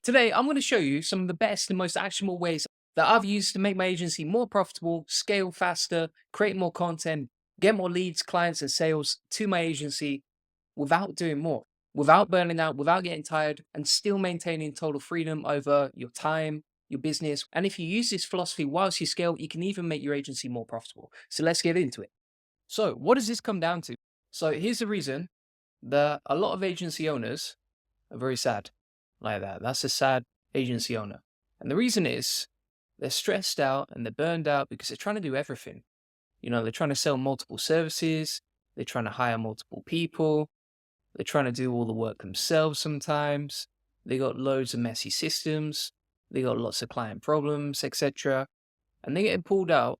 Today, I'm going to show you some of the best and most actionable ways that I've used to make my agency more profitable, scale faster, create more content, get more leads, clients, and sales to my agency without doing more, without burning out, without getting tired, and still maintaining total freedom over your time, your business. And if you use this philosophy whilst you scale, you can even make your agency more profitable. So let's get into it. So, what does this come down to? So, here's the reason that a lot of agency owners are very sad like that. That's a sad agency owner. And the reason is they're stressed out and they're burned out because they're trying to do everything. They're trying to sell multiple services, they're trying to hire multiple people, they're trying to do all the work themselves sometimes. They got loads of messy systems, they got lots of client problems, etc. And they get pulled out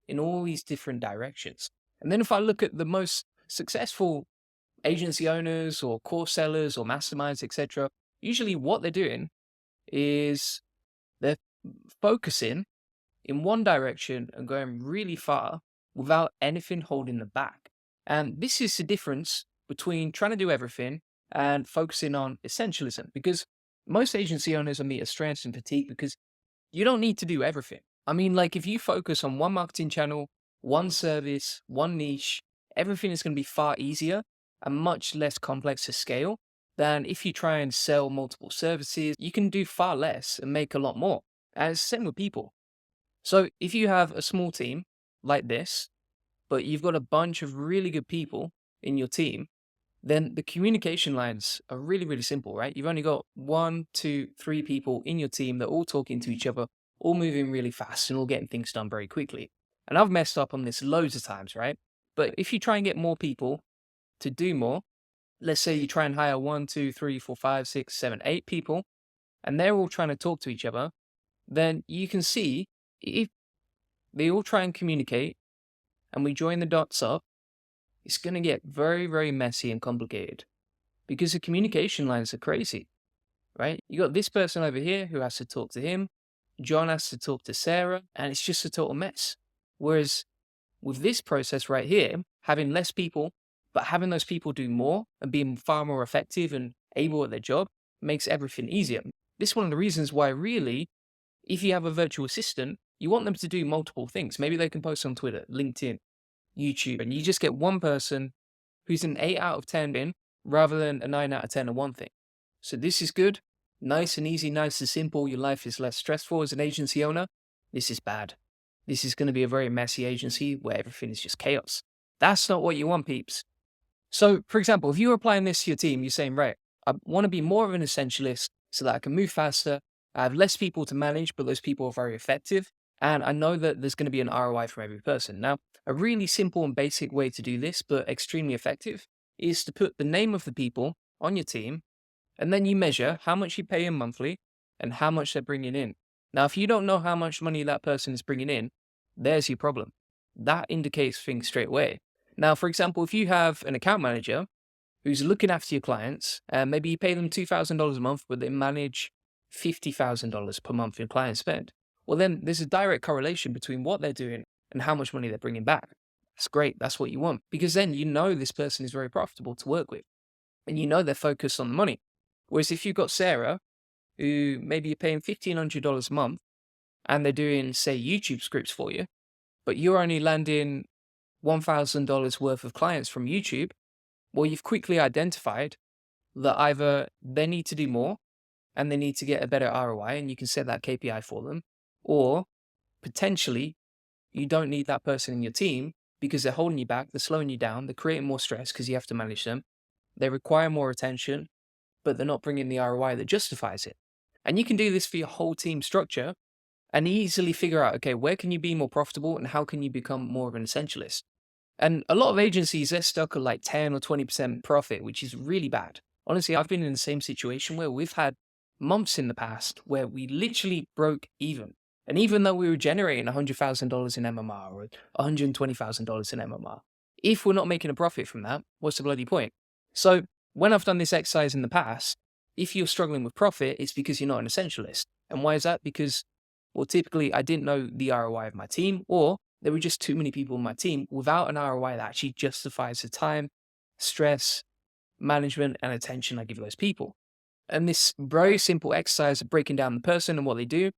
in all these different directions. And then if I look at the most successful agency owners or course sellers or masterminds, etc., usually what they're doing is they're focusing in one direction and going really far without anything holding them back. And this is the difference between trying to do everything and focusing on essentialism, because most agency owners are meet a strengths and fatigue because you don't need to do everything. I mean, like if you focus on one marketing channel, one service, one niche, everything is going to be far easier and much less complex to scale than if you try and sell multiple services. You can do far less and make a lot more. As same with people. So if you have a small team like this, but you've got a bunch of really good people in your team, then the communication lines are really, really simple, right? You've only got one, two, three people in your team that are all talking to each other, all moving really fast and all getting things done very quickly. And I've messed up on this loads of times, right? But if you try and get more people to do more, let's say you try and hire one, two, three, four, five, six, seven, eight people, and they're all trying to talk to each other, then you can see if they all try and communicate and we join the dots up, it's going to get very, very messy and complicated because the communication lines are crazy, right? You got this person over here who has to talk to him, John has to talk to Sarah, and it's just a total mess. Whereas with this process right here, having less people, but having those people do more and being far more effective and able at their job makes everything easier. This is one of the reasons why, really, if you have a virtual assistant, you want them to do multiple things. Maybe they can post on Twitter, LinkedIn, YouTube, and you just get one person who's an 8 out of 10 in rather than a 9 out of 10 in one thing. So this is good, nice and easy, nice and simple. Your life is less stressful as an agency owner. This is bad. This is going to be a very messy agency where everything is just chaos. That's not what you want, peeps. So, for example, if you're applying this to your team, you're saying, right, I want to be more of an essentialist so that I can move faster. I have less people to manage, but those people are very effective. And I know that there's going to be an ROI from every person. Now, a really simple and basic way to do this, but extremely effective, is to put the name of the people on your team, and then you measure how much you pay them monthly and how much they're bringing in. Now, if you don't know how much money that person is bringing in, there's your problem. That indicates things straight away. Now, for example, if you have an account manager who's looking after your clients, and maybe you pay them $2,000 a month, but they manage $50,000 per month in client spend. Well, then there's a direct correlation between what they're doing and how much money they're bringing back. That's great. That's what you want because then you know this person is very profitable to work with and you know they're focused on the money. Whereas if you've got Sarah, who maybe you're paying $1,500 a month and they're doing, say, YouTube scripts for you, but you're only landing $1,000 worth of clients from YouTube, well, you've quickly identified that either they need to do more and they need to get a better ROI and you can set that KPI for them, or potentially you don't need that person in your team because they're holding you back, they're slowing you down, they're creating more stress because you have to manage them, they require more attention, but they're not bringing the ROI that justifies it. And you can do this for your whole team structure and easily figure out, okay, where can you be more profitable and how can you become more of an essentialist? And a lot of agencies, they're stuck at like 10 or 20% profit, which is really bad. Honestly, I've been in the same situation where we've had months in the past where we literally broke even. And even though we were generating $100,000 in MMR or $120,000 in MMR, if we're not making a profit from that, what's the bloody point? So when I've done this exercise in the past, if you're struggling with profit, it's because you're not an essentialist. And why is that? Because, well, typically I didn't know the ROI of my team, or there were just too many people in my team without an ROI that actually justifies the time, stress, management, and attention I give those people. And this very simple exercise of breaking down the person and what they do,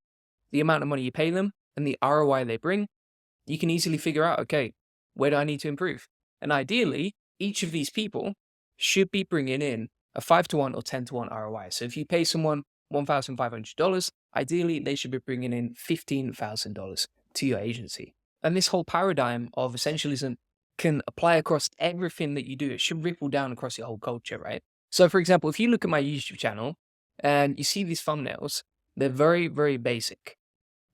the amount of money you pay them, and the ROI they bring, you can easily figure out, okay, where do I need to improve? And ideally, each of these people should be bringing in a 5-to-1 or 10-to-1 ROI. So if you pay someone $1,500, ideally they should be bringing in $15,000 to your agency. And this whole paradigm of essentialism can apply across everything that you do. It should ripple down across your whole culture, right? So for example, if you look at my YouTube channel and you see these thumbnails, they're very, very basic.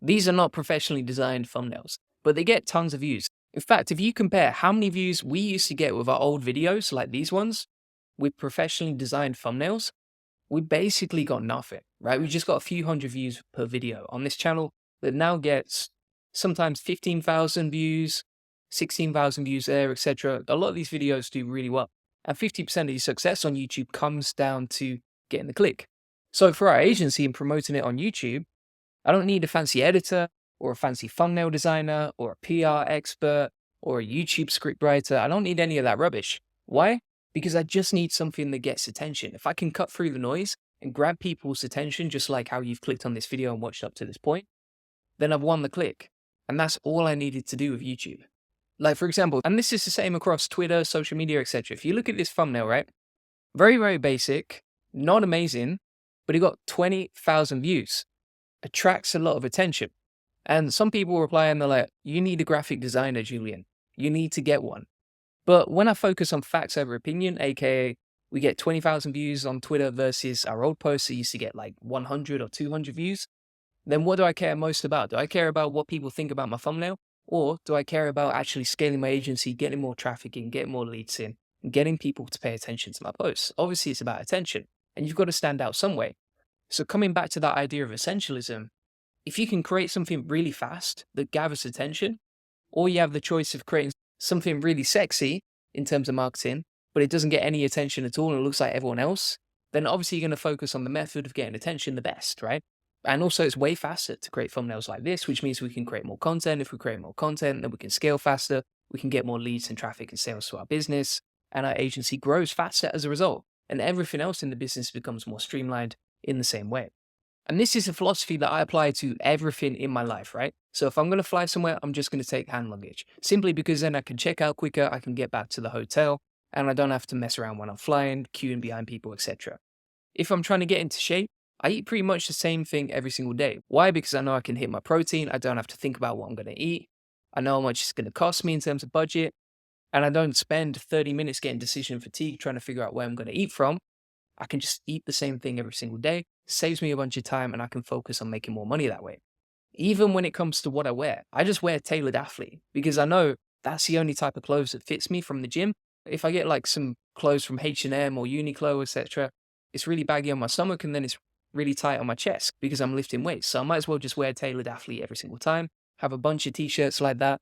These are not professionally designed thumbnails, but they get tons of views. In fact, if you compare how many views we used to get with our old videos like these ones with professionally designed thumbnails, we basically got nothing, right? We just got a few hundred views per video on this channel that now gets sometimes 15,000 views, 16,000 views there, etc. A lot of these videos do really well. And 50% of your success on YouTube comes down to getting the click. So for our agency and promoting it on YouTube, I don't need a fancy editor or a fancy thumbnail designer or a PR expert or a YouTube scriptwriter. I don't need any of that rubbish. Why? Because I just need something that gets attention. If I can cut through the noise and grab people's attention, just like how you've clicked on this video and watched up to this point, then I've won the click. And that's all I needed to do with YouTube. Like for example, and this is the same across Twitter, social media, etc. If you look at this thumbnail, right? Very, very basic, not amazing, but it got 20,000 views. Attracts a lot of attention. And some people reply and they're like, you need a graphic designer, Julian. You need to get one. But when I focus on facts over opinion, aka we get 20,000 views on Twitter versus our old posts that used to get like 100 or 200 views, then what do I care most about? Do I care about what people think about my thumbnail? Or do I care about actually scaling my agency, getting more traffic in, getting more leads in, and getting people to pay attention to my posts? Obviously, it's about attention, and you've got to stand out some way. So coming back to that idea of essentialism, if you can create something really fast that gathers attention, or you have the choice of creating something really sexy in terms of marketing, but it doesn't get any attention at all and it looks like everyone else, then obviously you're going to focus on the method of getting attention the best, right? And also it's way faster to create thumbnails like this, which means we can create more content. If we create more content, then we can scale faster. We can get more leads and traffic and sales to our business, and our agency grows faster as a result. And everything else in the business becomes more streamlined in the same way. And this is a philosophy that I apply to everything in my life, right? So if I'm going to fly somewhere, I'm just going to take hand luggage, simply because then I can check out quicker, I can get back to the hotel, and I don't have to mess around when I'm flying, queuing behind people, etc. If I'm trying to get into shape, I eat pretty much the same thing every single day. Why? Because I know I can hit my protein. I don't have to think about what I'm going to eat. I know how much it's going to cost me in terms of budget. And I don't spend 30 minutes getting decision fatigue trying to figure out where I'm going to eat from. I can just eat the same thing every single day. Saves me a bunch of time and I can focus on making more money that way. Even when it comes to what I wear, I just wear tailored athlete because I know that's the only type of clothes that fits me from the gym. If I get like some clothes from H&M or Uniqlo, etc., it's really baggy on my stomach and then it's really tight on my chest because I'm lifting weights. So I might as well just wear tailored athlete every single time, have a bunch of t-shirts like that,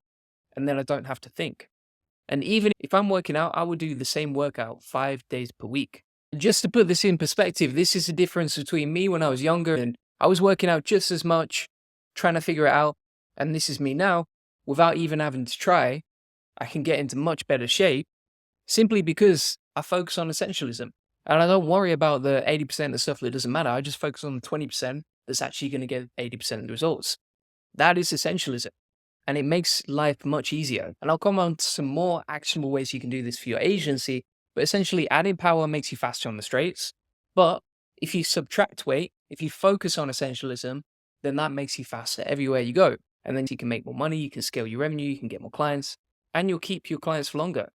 and then I don't have to think. And even if I'm working out, I would do the same workout 5 days per week. Just to put this in perspective, this is the difference between me when I was younger and I was working out just as much, trying to figure it out. And this is me now, without even having to try. I can get into much better shape simply because I focus on essentialism. And I don't worry about the 80% of stuff that doesn't matter. I just focus on the 20% that's actually going to get 80% of the results. That is essentialism. And it makes life much easier. And I'll come on to some more actionable ways you can do this for your agency. But essentially, adding power makes you faster on the straights. But if you subtract weight, if you focus on essentialism, then that makes you faster everywhere you go. And then you can make more money, you can scale your revenue, you can get more clients, and you'll keep your clients for longer.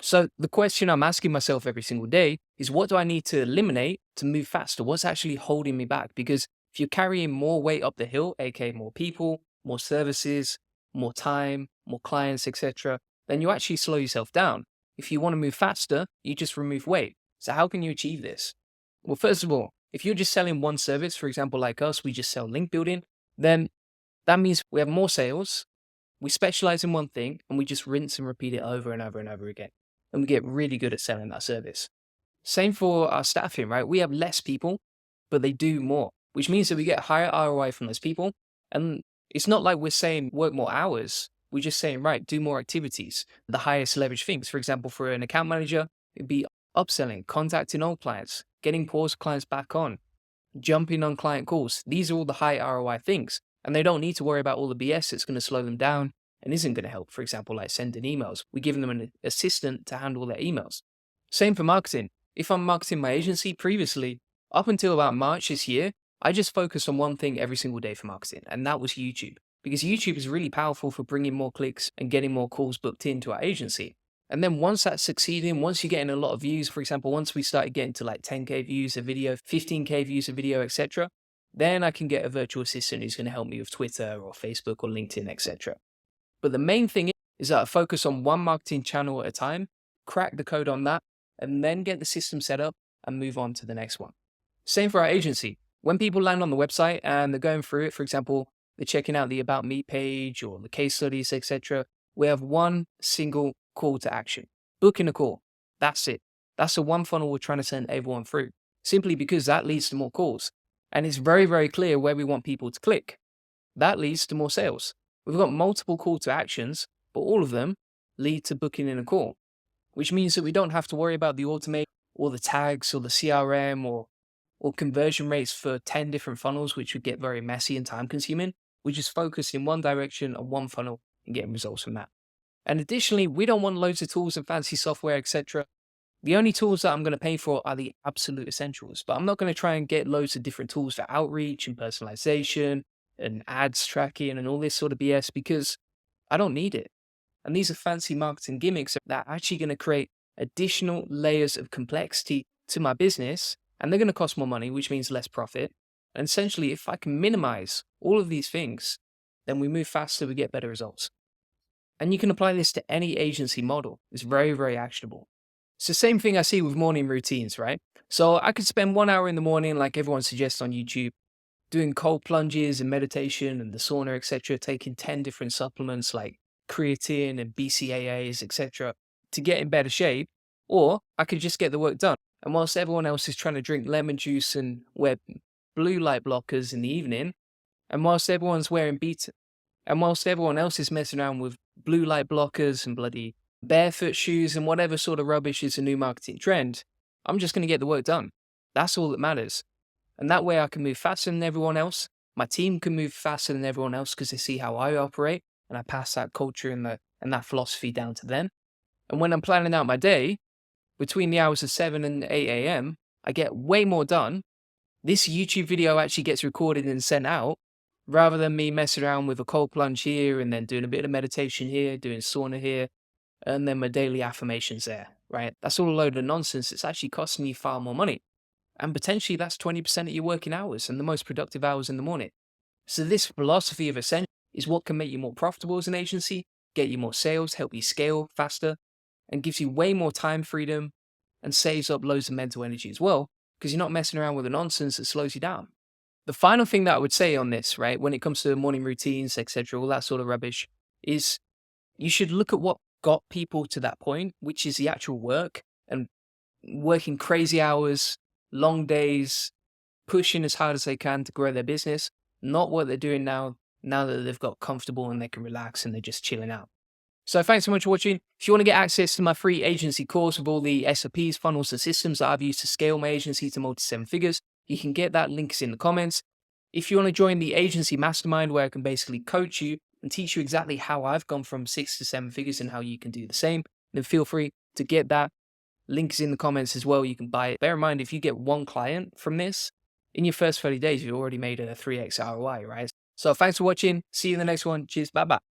So the question I'm asking myself every single day is, what do I need to eliminate to move faster? What's actually holding me back? Because if you're carrying more weight up the hill, aka more people, more services, more time, more clients, etc., then you actually slow yourself down. If you want to move faster, you just remove weight. So how can you achieve this? Well, first of all, if you're just selling one service, for example, like us, we just sell link building, then that means we have more sales, we specialize in one thing, and we just rinse and repeat it over and over and over again. And we get really good at selling that service. Same for our staffing, right? We have less people, but they do more, which means that we get higher ROI from those people. And it's not like we're saying work more hours. We're just saying, right, do more activities, the highest leverage things. For example, for an account manager, it'd be upselling, contacting old clients, getting paused clients back on, jumping on client calls. These are all the high ROI things, and they don't need to worry about all the BS that's going to slow them down and isn't going to help. For example, like sending emails. We're giving them an assistant to handle their emails. Same for marketing. If I'm marketing my agency previously, up until about March this year, I just focused on one thing every single day for marketing, and that was YouTube. Because YouTube is really powerful for bringing more clicks and getting more calls booked into our agency. And then once that's succeeding, once you're getting a lot of views, for example, once we started getting to like 10K views a video, 15K views a video, etc., then I can get a virtual assistant who's going to help me with Twitter or Facebook or LinkedIn, etc. But the main thing is that I focus on one marketing channel at a time, crack the code on that, and then get the system set up and move on to the next one. Same for our agency. When people land on the website and they're going through it, for example, they're checking out the About Me page or the case studies, etc., we have one single call to action. Booking a call. That's it. That's the one funnel we're trying to send everyone through, simply because that leads to more calls. And it's very, very clear where we want people to click. That leads to more sales. We've got multiple call to actions, but all of them lead to booking in a call, which means that we don't have to worry about the automate or the tags or the CRM or conversion rates for 10 different funnels, which would get very messy and time consuming. We just focus in one direction on one funnel and getting results from that. And additionally, we don't want loads of tools and fancy software, etc. The only tools that I'm going to pay for are the absolute essentials, but I'm not going to try and get loads of different tools for outreach and personalization and ads tracking and all this sort of BS because I don't need it. And these are fancy marketing gimmicks that are actually going to create additional layers of complexity to my business, and they're going to cost more money, which means less profit. And essentially, if I can minimize all of these things, then we move faster, we get better results. And you can apply this to any agency model. It's very, very actionable. It's the same thing I see with morning routines, right? So I could spend 1 hour in the morning, like everyone suggests on YouTube, doing cold plunges and meditation and the sauna, etc., taking 10 different supplements like creatine and BCAAs, etc., to get in better shape. Or I could just get the work done. And whilst everyone else is trying to drink lemon juice and wear blue light blockers in the evening, and whilst everyone's wearing beta, and whilst everyone else is messing around with blue light blockers and bloody barefoot shoes and whatever sort of rubbish is a new marketing trend, I'm just going to get the work done. That's all that matters. And that way I can move faster than everyone else. My team can move faster than everyone else because they see how I operate and I pass that culture and that philosophy down to them. And when I'm planning out my day, between the hours of 7 and 8 a.m., I get way more done. This YouTube video actually gets recorded and sent out rather than me messing around with a cold plunge here and then doing a bit of meditation here, doing sauna here, and then my daily affirmations there, right? That's all a load of nonsense. It's actually costing you far more money. And potentially that's 20% of your working hours and the most productive hours in the morning. So this philosophy of Ascension is what can make you more profitable as an agency, get you more sales, help you scale faster, and gives you way more time freedom and saves up loads of mental energy as well, because you're not messing around with the nonsense that slows you down. The final thing that I would say on this, right, when it comes to morning routines, etc., all that sort of rubbish, is you should look at what got people to that point, which is the actual work and working crazy hours, long days, pushing as hard as they can to grow their business, not what they're doing now that they've got comfortable and they can relax and they're just chilling out. So thanks so much for watching. If you want to get access to my free agency course with all the SOPs, funnels, and systems that I've used to scale my agency to multi-seven figures, you can get that. Links in the comments. If you want to join the agency mastermind where I can basically coach you and teach you exactly how I've gone from 6 to 7 figures and how you can do the same, then feel free to get that. Links in the comments as well. You can buy it. Bear in mind, if you get one client from this, in your first 30 days, you've already made a 3x ROI, right? So thanks for watching. See you in the next one. Cheers. Bye-bye.